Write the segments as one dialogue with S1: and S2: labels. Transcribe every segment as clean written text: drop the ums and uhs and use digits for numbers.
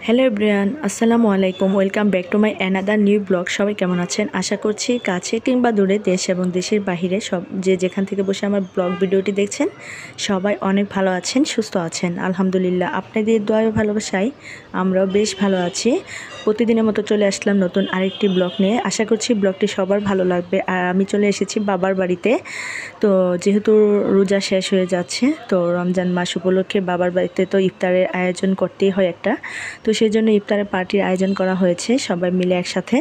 S1: Hello everyone, আসসালামু আলাইকুম। Welcome back to my another new blog. সবাই কেমন আছেন? আশা করছি কাছে কিংবা দূরে, দেশ এবং দেশের বাহিরে সব যেখান থেকে বসে আমার ব্লগ ভিডিওটি দেখছেন সবাই অনেক ভালো আছেন, সুস্থ আছেন। আলহামদুলিল্লাহ, আপনাদের দোয়া ও ভালোবাসায় আমরাও বেশ ভালো আছি। প্রতিদিনের মতো চলে আসলাম নতুন আরেকটি ব্লগ নিয়ে। আশা করছি ব্লগটি সবার ভালো লাগবে। আর আমি চলে এসেছি বাবার বাড়িতে। তো যেহেতু রোজা শেষ হয়ে যাচ্ছে, তো রমজান মাস উপলক্ষে বাবার বাড়িতে তো ইফতারের আয়োজন করতেই হয় একটা। তো সেই জন্য ইফতারের পার্টির আয়োজন করা হয়েছে সবাই মিলে একসাথে।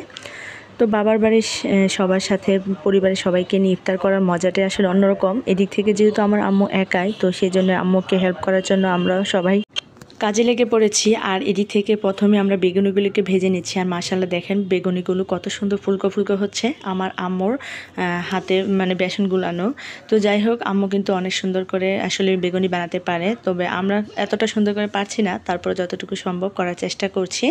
S1: তো বাবার বাড়ির সবার সাথে পরিবারের সবাইকে নিয়ে ইফতার করার মজাটাই আসলে অন্যরকম। এদিক থেকে যেহেতু আমার আম্মু একাই, তো সেই জন্য আম্মুকে হেল্প করার জন্য আমরা সবাই কাজে লেগে পড়েছি। আর এদিক থেকে প্রথমে আমরা বেগুনিগুলোকে ভেজে নিচ্ছি। আর মাশাআল্লাহ দেখেন বেগুনিগুলো কত সুন্দর ফুলকো ফুলকো হচ্ছে আমার আম্মুর হাতে, মানে বেসন গুলানো। তো যাই হোক, আম্মু কিন্তু অনেক সুন্দর করে আসলে বেগুনি বানাতে পারে, তবে আমরা এতটা সুন্দর করে পারছি না, তারপর যতটুকু সম্ভব করার চেষ্টা করছি।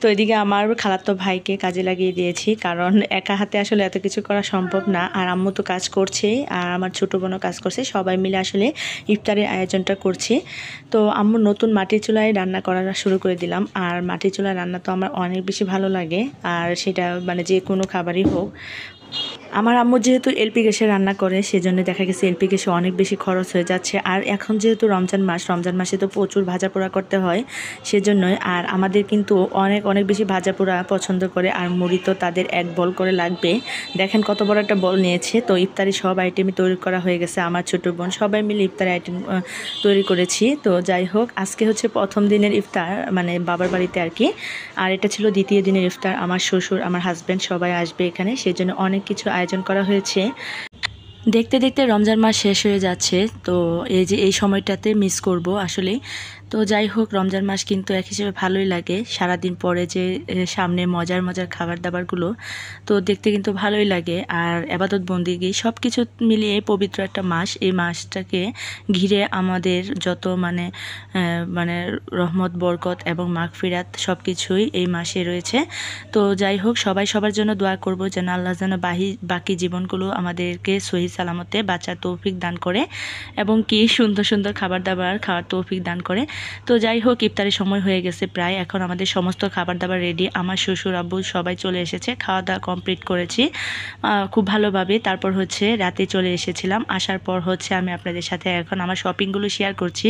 S1: তো এদিকে আমার খালাতো ভাইকে কাজে লাগিয়ে দিয়েছি, কারণ একা হাতে আসলে এত কিছু করা সম্ভব না। আর আম্মু তো কাজ করছেই, আর আমার ছোটো বোনও কাজ করছে, সবাই মিলে আসলে ইফতারের আয়োজনটা করছি। তো আম্মু নতুন মাটির চুলায় রান্না করা শুরু করে দিলাম। আর মাটির চুলায় রান্না তো আমার অনেক বেশি ভালো লাগে, আর সেটা মানে যে কোনো খাবারই হোক। আমার আম্মু যেহেতু এলপি গ্যাসে রান্না করে, সেজন্য দেখা গেছে এলপি গ্যাসে অনেক বেশি খরচ হয়ে যাচ্ছে। আর এখন যেহেতু রমজান মাসে তো প্রচুর ভাজা পোড়া করতে হয়, সেজন্যই। আর আমাদের কিন্তু অনেক অনেক বেশি ভাজা পোড়া পছন্দ করে, আর মুড়ি তো তাদের এক বল করে লাগবে। দেখেন কত বড় একটা বল নিয়েছে। তো ইফতারি সব আইটেমই তৈরি করা হয়ে গেছে। আমার ছোটো বোন সবাই মিলে ইফতারি আইটেম তৈরি করেছি। তো যাই হোক, আজকে হচ্ছে প্রথম দিনের ইফতার, মানে বাবার বাড়িতে আর কি। আর এটা ছিল দ্বিতীয় দিনের ইফতার। আমার শ্বশুর, আমার হাজব্যান্ড সবাই আসবে এখানে, সেজন্য অনেক কিছু আয়োজন করা হয়েছে। দেখতে দেখতে রমজান মাস শেষ হয়ে যাচ্ছে, তো এই যে এই সময়টাতে মিস করব আসলে। তো যাই হোক, রমজান মাস কিন্তু এক হিসেবে ভালোই লাগে। সারাদিন পরে যে সামনে মজার মজার খাবার দাবারগুলো, তো দেখতে কিন্তু ভালোই লাগে। আর ইবাদত বন্দেগী সব কিছু মিলিয়ে পবিত্র একটা মাস। এই মাসটাকে ঘিরে আমাদের যত মানে রহমত, বরকত এবং মাগফিরাত সব কিছুই এই মাসে রয়েছে। তো যাই হোক, সবাই সবার জন্য দোয়া করব যেন আল্লাহ যেন বাকি জীবনগুলো আমাদেরকে সহি সালামতে বাঁচার তৌফিক দান করে, এবং কি সুন্দর সুন্দর খাবার দাবার খাওয়ার তৌফিক দান করে। তো যাই হোক, ইফতারের সময় হয়ে গেছে প্রায়। এখন আমাদের সমস্ত খাবার দাবার রেডি। আমার শ্বশুর আব্বু সবাই চলে এসেছে, খাওয়া দাওয়া কমপ্লিট করেছি খুব ভালোভাবে। তারপর হচ্ছে রাতে চলে এসেছিলাম। আসার পর হচ্ছে আমি আপনাদের সাথে এখন আমার শপিংগুলো শেয়ার করছি।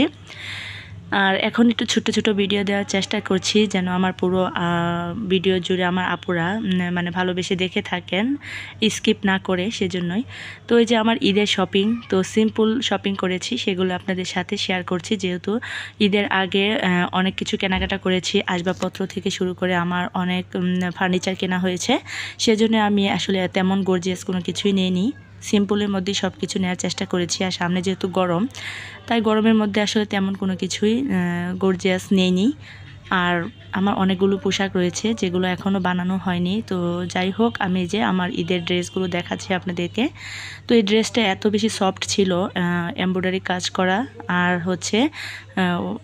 S1: আর এখন একটু ছোট ছোট ভিডিও দেওয়ার চেষ্টা করছি, যেন আমার পুরো ভিডিও জুড়ে আমার আপুরা মানে ভালোবেসে দেখে থাকেন, স্কিপ না করে, সেজন্যই। তো এই যে আমার ঈদের শপিং, তো সিম্পল শপিং করেছি, সেগুলো আপনাদের সাথে শেয়ার করছি। যেহেতু ঈদের আগে অনেক কিছু কেনাকাটা করেছি, আসবাবপত্র থেকে শুরু করে আমার অনেক ফার্নিচার কেনা হয়েছে, সেজন্য আমি আসলে তেমন গর্জিয়াস কোনো কিছুই নিইনি। সিম্পলের মধ্যেই সব কিছু নেওয়ার চেষ্টা করেছি। আর সামনে যেহেতু গরম, তাই গরমের মধ্যে আসলে তেমন কোনো কিছুই গর্জিয়াস নেইনি। আর আমার অনেকগুলো পোশাক রয়েছে যেগুলো এখনও বানানো হয়নি। তো যাই হোক, আমি যে আমার ঈদের ড্রেসগুলো দেখাচ্ছি আপনাদেরকে। তো এই ড্রেসটা এত বেশি সফট ছিল, এমব্রয়ডারি কাজ করা, আর হচ্ছে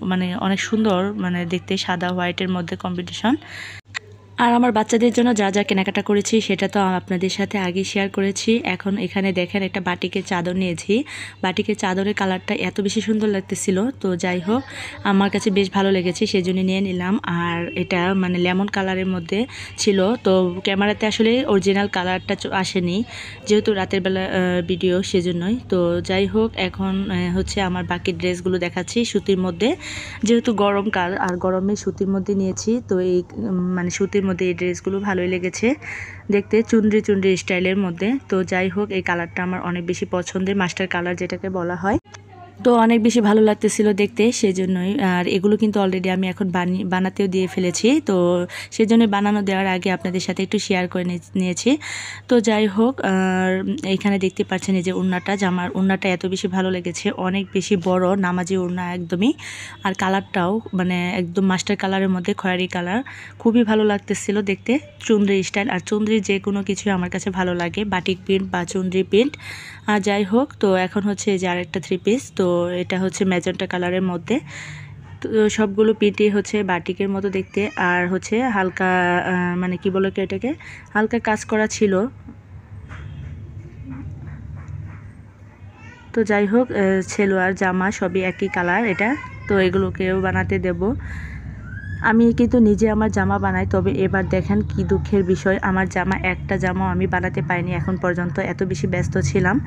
S1: মানে অনেক সুন্দর, মানে দেখতে সাদা হোয়াইটের মধ্যে কম্বিনেশন। আর আমার বাচ্চাদের জন্য যা যা কেনাকাটা করেছি সেটা তো আপনাদের সাথে আগে শেয়ার করেছি। এখন এখানে দেখেন একটা বাটিকের চাদর নিয়েছি। বাটিকের চাদরের কালারটা এত বেশি সুন্দর লাগতেছিল, তো যাই হোক আমার কাছে বেশ ভালো লেগেছে, সেজন্য নিয়ে নিলাম। আর এটা মানে লেমন কালারের মধ্যে ছিল, তো ক্যামেরাতে আসলে অরিজিনাল কালারটা আসেনি, যেহেতু রাতের বেলা ভিডিও, সেজন্যই। তো যাই হোক, এখন হচ্ছে আমার বাকি ড্রেসগুলো দেখাচ্ছি সুতির মধ্যে, যেহেতু গরমকাল আর গরমে সুতির মধ্যে নিয়েছি। তো এই মানে সুতির মধ্যে এই ড্রেসগুলো ভালোই লেগেছে দেখতে, চুনরি চুনরি স্টাইলের মধ্যে। তো যাই হোক, এই কালারটা আমার অনেক বেশি পছন্দের, মাস্টার কালার যেটাকে বলা হয়। তো অনেক বেশি ভালো লাগতেছিল দেখতে, সেজন্যই। আর এগুলো কিন্তু অলরেডি আমি এখন বানাতেও দিয়ে ফেলেছি, তো সেজন্য বানানো দেওয়ার আগে আপনাদের সাথে একটু শেয়ার করে নিয়েছি। তো যাই হোক, আর এইখানে দেখতে পাচ্ছেন এই যে ওড়নাটা, জামার ওড়নাটা এত বেশি ভালো লেগেছে, অনেক বেশি বড় নামাজি ওড়না একদমই। আর কালারটাও মানে একদম মাস্টার কালারের মধ্যে খয়েরি কালার, খুবই ভালো লাগতেছিল দেখতে, চুনরি স্টাইল। আর চুনরির যে কোনো কিছু আমার কাছে ভালো লাগে, বাটিক প্রিন্ট বা চুনরি প্রিন্ট। আর যাই হোক, তো এখন হচ্ছে যে আরেকটা থ্রি পিস, তো এটা হচ্ছে ম্যাজেন্টা কালারের মধ্যে। তো সবগুলো প্রিন্টই হচ্ছে বাটিকের মতো দেখতে, আর হচ্ছে হালকা মানে কি বলে এটাকে, হালকা কাজ করা ছিল। তো যাই হোক, সেলোয়ার জামা সবই একই কালার এটা, তো এগুলোকেও বানাতে দেব। আমি কিন্তু নিজে আমার জামা বানাই, তবে এবার দেখেন কি দুঃখের বিষয়, আমার জামা একটা জামাও আমি বানাতে পারিনি এখন পর্যন্ত, এত বেশি ব্যস্ত ছিলাম।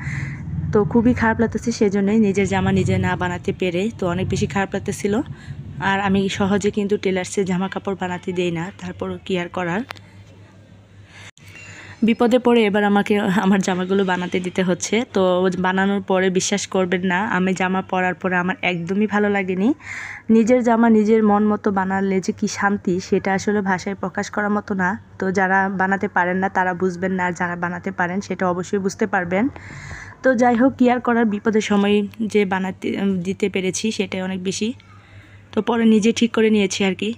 S1: তো খুবই খারাপ লাগতেছে, সেজন্যই নিজের জামা নিজে না বানাতে পেরে তো অনেক বেশি খারাপ লাগতেছিল। আর আমি সহজে কিন্তু টেলার্সে জামা কাপড় বানাতে দেই না, তারপরও কি আর করার, বিপদে পড়ে এবার আমাকে আমার জামাগুলো বানাতে দিতে হচ্ছে। তো বানানোর পরে বিশ্বাস করবেন না, আমি জামা পরার পরে আমার একদমই ভালো লাগেনি। নিজের জামা নিজের মন মতো বানালে যে কি শান্তি, সেটা আসলে ভাষায় প্রকাশ করার মতো না। তো যারা বানাতে পারেন না তারা বুঝবেন না, আর যারা বানাতে পারেন সেটা অবশ্যই বুঝতে পারবেন। তো যাই হোক, কি আর করার, বিপদের সময় যে বানাতে দিতে পেরেছি সেটাই অনেক বেশি। তো পরে নিজে ঠিক করে নিয়েছি আর কি।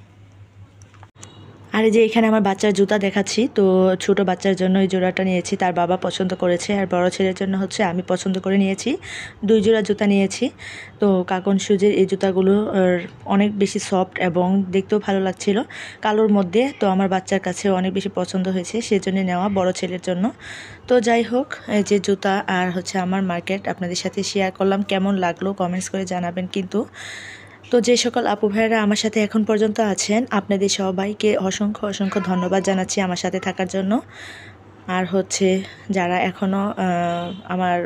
S1: আর এই যে এখানে আমার বাচ্চার জুতা দেখাচ্ছি, তো ছোট বাচ্চার জন্য এই জোড়াটা নিয়েছি, তার বাবা পছন্দ করেছে। আর বড় ছেলের জন্য হচ্ছে আমি পছন্দ করে নিয়েছি, 2 জোড়া জুতা নিয়েছি। তো কাকন শুজের এই জুতাগুলো অনেক বেশি সফট এবং দেখতেও ভালো লাগছিল কালোর মধ্যে। তো আমার বাচ্চার কাছে অনেক বেশি পছন্দ হয়েছে, সেজন্য নেওয়া বড় ছেলের জন্য। তো যাই হোক, এই যে জুতা আর হচ্ছে আমার মার্কেট আপনাদের সাথে শেয়ার করলাম, কেমন লাগলো কমেন্টস করে জানাবেন কিন্তু। তো যে সকল আপু ভাইয়েরা আমার সাথে এখন পর্যন্ত আছেন, আপনাদের সবাইকে অসংখ্য অসংখ্য ধন্যবাদ জানাচ্ছি আমার সাথে থাকার জন্য। আর হচ্ছে যারা এখনও আমার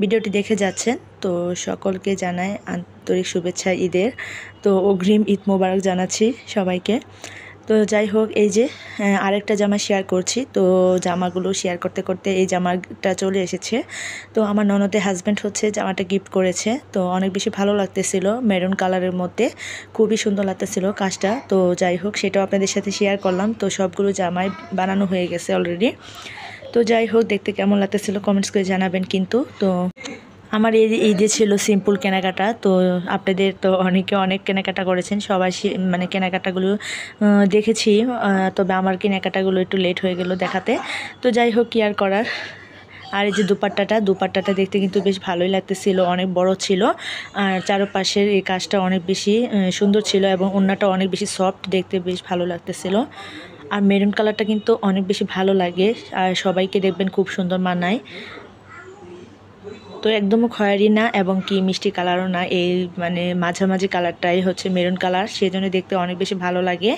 S1: ভিডিওটি দেখে যাচ্ছেন, তো সকলকে জানাই আন্তরিক শুভেচ্ছা ঈদের। তো অগ্রিম ঈদ মোবারক জানাচ্ছি সবাইকে। তো যাই হোক, এই যে আরেকটা জামা শেয়ার করছি। তো জামাগুলো শেয়ার করতে করতে এই জামাটা চলে এসেছে। তো আমার ননদের হাজব্যান্ড হচ্ছে জামাটা গিফট করেছে, তো অনেক বেশি ভালো লাগতেছিল, মেরুন কালারের মধ্যে খুবই সুন্দর লাগতেছিল কাজটা। তো যাই হোক, সেটাও আপনাদের সাথে শেয়ার করলাম। তো সবগুলো জামাই বানানো হয়ে গেছে অলরেডি। তো যাই হোক, দেখতে কেমন লাগতেছিল কমেন্টস করে জানাবেন কিন্তু। তো আমার এই যে ছিল সিম্পল কেনাকাটা। তো আপনাদের তো অনেকে অনেক কেনাকাটা করেছেন, সবাই মানে কেনাকাটাগুলো দেখেছি, তবে আমার কেনাকাটাগুলো একটু লেট হয়ে গেল দেখাতে। তো যাই হোক, কি আর করার। আর এই যে দুপাট্টাটা দেখতে কিন্তু বেশ ভালোই লাগতেছিল, অনেক বড় ছিল। আর চারপাশের এই কাজটা অনেক বেশি সুন্দর ছিল, এবং ওড়নাটা অনেক বেশি সফট, দেখতে বেশ ভালো লাগতেছিল। আর মেরুন কালারটা কিন্তু অনেক বেশি ভালো লাগে, আর সবাইকে দেখবেন খুব সুন্দর মানায়। তো একদমও খয়েরি না এবং কি মিষ্টি কালারও না, এই মানে মাঝামাঝি কালারটাই হচ্ছে মেরুন কালার, সেজন্য দেখতে অনেক বেশি ভালো লাগে।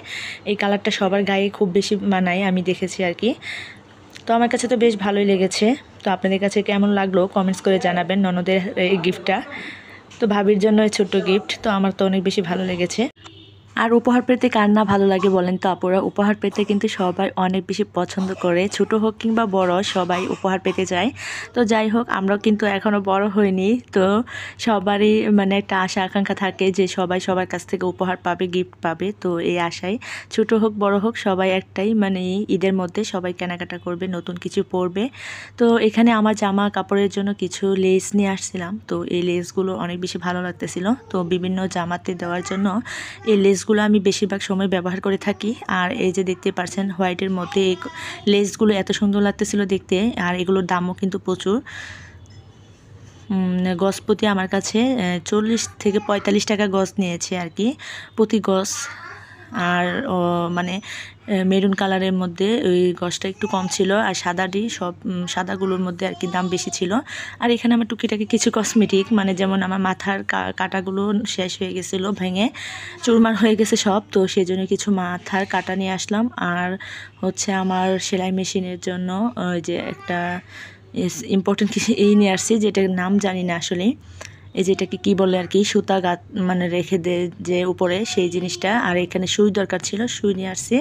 S1: এই কালারটা সবার গায়ে খুব বেশি মানায়, আমি দেখেছি আর কি। তো আমার কাছে তো বেশ ভালোই লেগেছে। তো আপনাদের কাছে কেমন লাগলো কমেন্টস করে জানাবেন ননদের এই গিফটটা। তো ভাবির জন্য এই ছোট্ট গিফট, তো আমার তো অনেক বেশি ভালো লেগেছে। আর উপহার পেতে কার না ভালো লাগে বলেন তো আপুরা, উপহার পেতে কিন্তু সবাই অনেক বেশি পছন্দ করে, ছোট হোক কিংবা বড়, সবাই উপহার পেতে চায়। তো যাই হোক, আমরাও কিন্তু এখনও বড় হইনি, তো সবারই মানে একটা আশা আকাঙ্ক্ষা থাকে যে সবাই সবার কাছ থেকে উপহার পাবে, গিফট পাবে। তো এই আশায় ছোট হোক বড় হোক সবাই একটাই, মানে ঈদের মধ্যে সবাই কেনাকাটা করবে, নতুন কিছু পরবে। তো এখানে আমার জামা কাপড়ের জন্য কিছু লেস নিয়ে আসছিলাম, তো এই লেসগুলো অনেক বেশি ভালো লাগতেছিল। তো বিভিন্ন জামাতে দেওয়ার জন্য এই লেসগুলো আমি বেশিরভাগ সময় ব্যবহার করে থাকি। আর এই যে দেখতে পাচ্ছেন হোয়াইটের মধ্যে এই লেসগুলো এত সুন্দর লাগতেছিল দেখতে, আর এগুলোর দামও কিন্তু প্রচুর। গজ প্রতি আমার কাছে 40 থেকে 45 টাকা গজ নিয়েছে আর কি, প্রতি গজ। আর মানে মেরুন কালারের মধ্যে ওই গজটা একটু কম ছিল, আর সাদাটি সব সাদাগুলোর মধ্যে আর কি দাম বেশি ছিল। আর এখানে আমার টুকিটাকি কিছু কসমেটিক, মানে যেমন আমার মাথার কাটাগুলো শেষ হয়ে গেছিলো, ভেঙে চুরমার হয়ে গেছে সব, তো সেই জন্য কিছু মাথার কাটা নিয়ে আসলাম। আর হচ্ছে আমার সেলাই মেশিনের জন্য ওই যে একটা ইম্পর্টেন্ট কিছু এই নিয়ে আসছি, যেটার নাম জানি না আসলে, এই যেটাকে কি বলে আর কি, সুতা গাত মানে রেখে দে যে উপরে সেই জিনিসটা। আর এখানে সুই দরকার ছিল, সুই নিয়ে আসছি।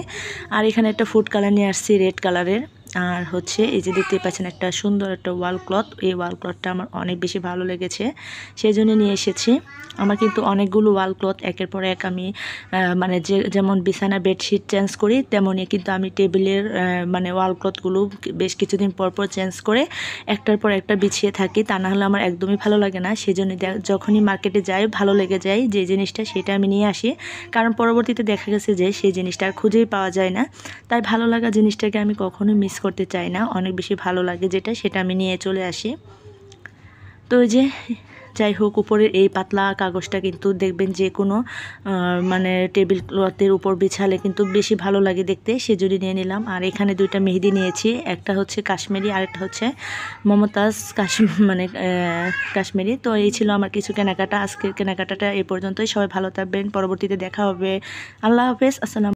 S1: আর এখানে একটা ফুড কালার নিয়ে আসছি রেড কালারের। আর হচ্ছে এই যে দেখতে পাচ্ছেন একটা সুন্দর একটা ওয়াল ক্লথ, এই ওয়াল ক্লথটা আমার অনেক বেশি ভালো লেগেছে, সেই জন্য নিয়ে এসেছি। আমার কিন্তু অনেকগুলো ওয়াল ক্লথ একের পর এক আমি মানে যেমন বিছানা বেডশিট চেঞ্জ করি, তেমনই কিন্তু আমি টেবিলের মানে ওয়াল ক্লথগুলো বেশ কিছুদিন পর পর চেঞ্জ করে একটার পর একটা বিছিয়ে থাকি, তা না হলে আমার একদমই ভালো লাগে না। সেজন্য যখনই মার্কেটে যাই ভালো লেগে যায় যে জিনিসটা, সেটা আমি নিয়ে আসি, কারণ পরবর্তীতে দেখা গেছে যে সেই জিনিসটা আর খুঁজেই পাওয়া যায় না। তাই ভালো লাগা জিনিসটাকে আমি কখনোই মিস করতে চাই না, অনেক বেশি ভালো লাগে যেটা, সেটা আমি নিয়ে চলে আসি। তো ওই যে যাই হোক, উপরের এই পাতলা কাগজটা কিন্তু দেখবেন যে কোনো মানে টেবিল ক্লথের উপর বিছালে কিন্তু বেশি ভালো লাগে দেখতে, সেজন্য নিয়ে নিলাম। আর এখানে দুইটা মেহেদি নিয়েছি, একটা হচ্ছে কাশ্মীরি আর একটা হচ্ছে মমতাজ মানে কাশ্মীরি। তো এই ছিল আমার কিছু কেনাকাটা। আজকের কেনাকাটাটা এই পর্যন্তই। সবাই ভালো থাকবেন, পরবর্তীতে দেখা হবে। আল্লাহ হাফেজ, আসসালাম।